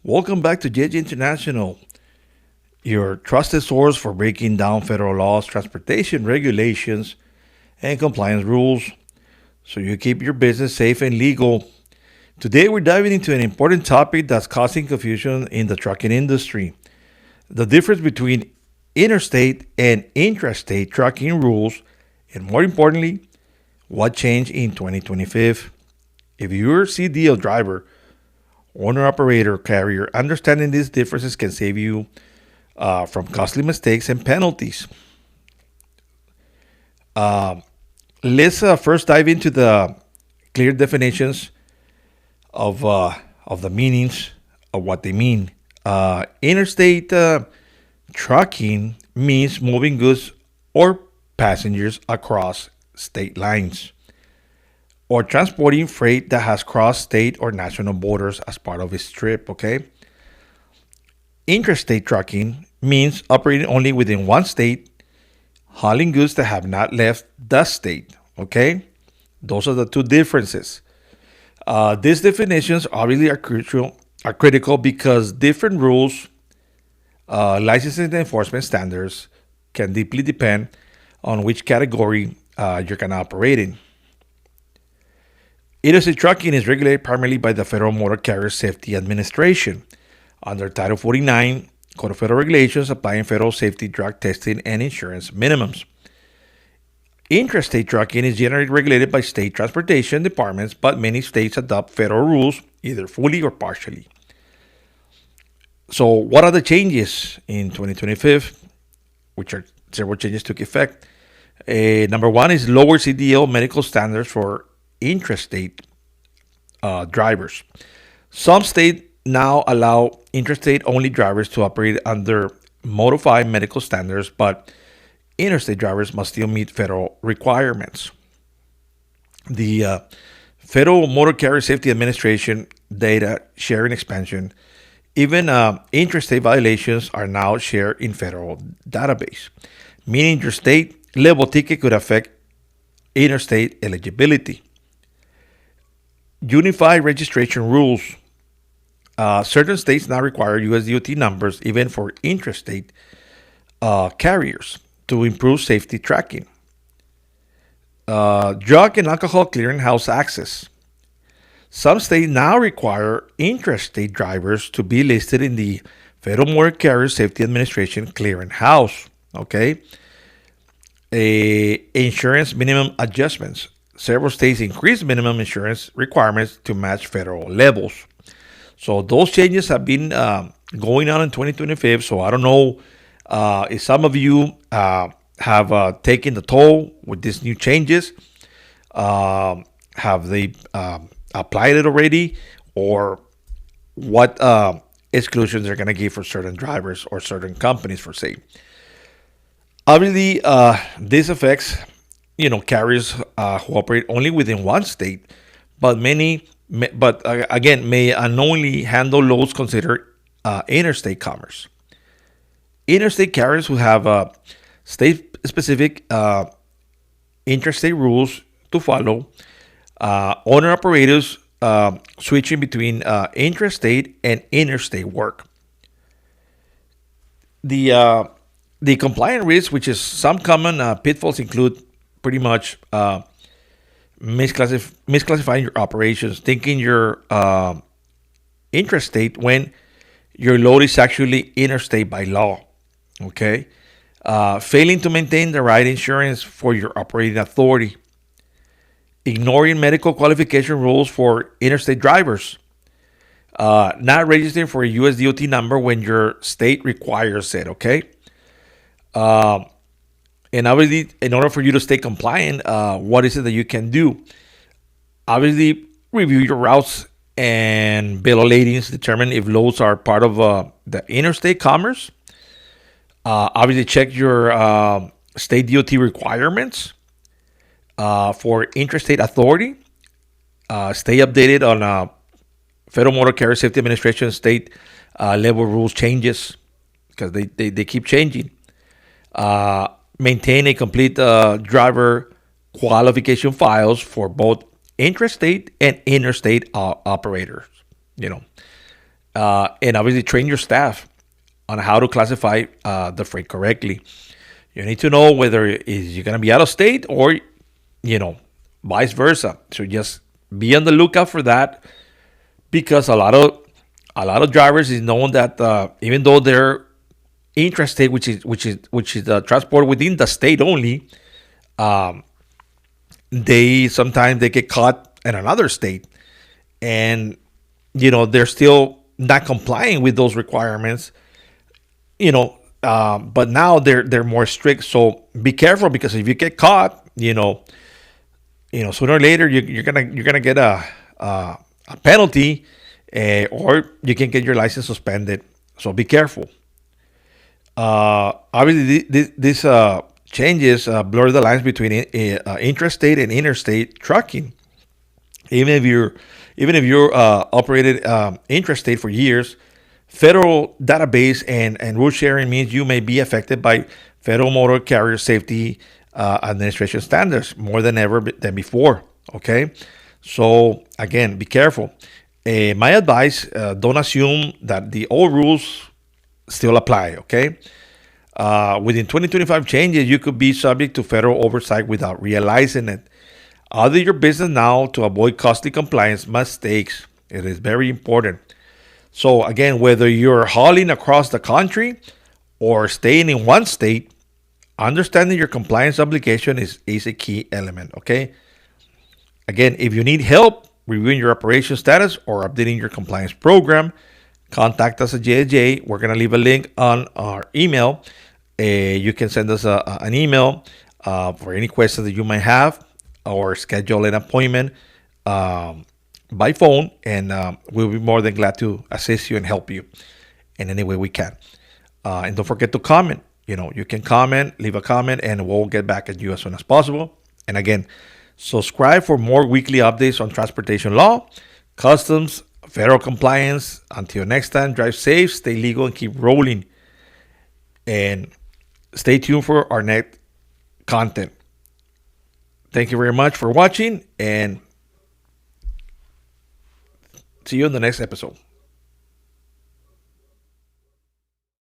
Welcome back to JJ International, your trusted source for breaking down federal laws, transportation regulations, and compliance rules so you keep your business safe and legal. Today, we're diving into an important topic that's causing confusion in the trucking industry: the difference between interstate and intrastate trucking rules, and more importantly, what changed in 2025. If you're a CDL driver, owner, operator, carrier, understanding these differences can save you from costly mistakes and penalties. Let's first dive into the clear definitions of the meanings of what they mean. Interstate trucking means moving goods or passengers across state lines or transporting freight that has crossed state or national borders as part of its trip, okay? Intrastate trucking means operating only within one state, hauling goods that have not left the state, okay? Those are the two differences. These definitions obviously are critical because different rules, licensing and enforcement standards can deeply depend on which category you're going to operate in. Interstate trucking is regulated primarily by the Federal Motor Carrier Safety Administration under Title 49 Code of Federal Regulations applying federal safety, drug testing, and insurance minimums. Intrastate trucking is generally regulated by state transportation departments, but many states adopt federal rules either fully or partially. So, what are the changes in 2025? Which are several changes took effect. Number one is lower CDL medical standards for intrastate drivers. Some states now allow intrastate only drivers to operate under modified medical standards, but interstate drivers must still meet federal requirements. The Federal Motor Carrier Safety Administration data sharing expansion, even intrastate violations are now shared in federal database, meaning your state level ticket could affect interstate eligibility. Unified registration rules. Certain states now require USDOT numbers even for intrastate carriers to improve safety tracking. Drug and alcohol clearinghouse access. Some states now require intrastate drivers to be listed in the Federal Motor Carrier Safety Administration clearinghouse. Okay. Insurance minimum adjustments. Several states increase minimum insurance requirements to match federal levels. So those changes have been going on in 2025. So I don't know if some of you have taken the toll with these new changes. Have they applied it already, or what exclusions they're going to give for certain drivers or certain companies, for say? Obviously, this affects carriers who operate only within one state, but again may unknowingly handle loads considered interstate commerce. Interstate carriers who have state-specific interstate rules to follow. Owner operators switching between intrastate and interstate work. The compliant risks, which is some common pitfalls, include pretty much misclassifying your operations, thinking you're intrastate when your load is actually interstate by law. Okay, failing to maintain the right insurance for your operating authority, ignoring medical qualification rules for interstate drivers, not registering for a USDOT number when your state requires it. Okay. And obviously, in order for you to stay compliant, what is it that you can do? Obviously, review your routes and bill of ladings, determine if loads are part of the interstate commerce. Obviously, check your state DOT requirements for intrastate authority. Stay updated on Federal Motor Carrier Safety Administration state level rules changes, because they keep changing. Maintain a complete driver qualification files for both intrastate and interstate operators. and obviously train your staff on how to classify the freight correctly. You need to know whether you're going to be out of state or, you know, vice versa. So just be on the lookout for that, because a lot of drivers is known that even though they're intrastate, which is the transport within the state only, they sometimes they get caught in another state, and they're still not complying with those requirements. But now they're more strict. So be careful, because if you get caught, sooner or later you're gonna get a penalty, or you can get your license suspended. So be careful. Obviously, these changes blur the lines between intrastate and interstate trucking. Even if you're operated intrastate for years, federal database and rule sharing means you may be affected by Federal Motor Carrier Safety Administration standards more than ever than before. Okay, so again, be careful. My advice: don't assume that the old rules still apply. Okay, within 2025 changes, you could be subject to federal oversight without realizing it. Audit your business now to avoid costly compliance mistakes. It is very important. So again, whether you're hauling across the country or staying in one state, understanding your compliance obligation is a key element. Okay. Again, if you need help reviewing your operation status or updating your compliance program, contact us at JJ. We're going to leave a link on our email. You can send us an email for any questions that you might have, or schedule an appointment by phone, and we'll be more than glad to assist you and help you in any way we can. And don't forget to comment. You can comment, leave a comment, and we'll get back at you as soon as possible. And again, subscribe for more weekly updates on transportation law, customs, federal compliance. Until next time, drive safe, stay legal, and keep rolling. And stay tuned for our next content. Thank you very much for watching, and see you in the next episode.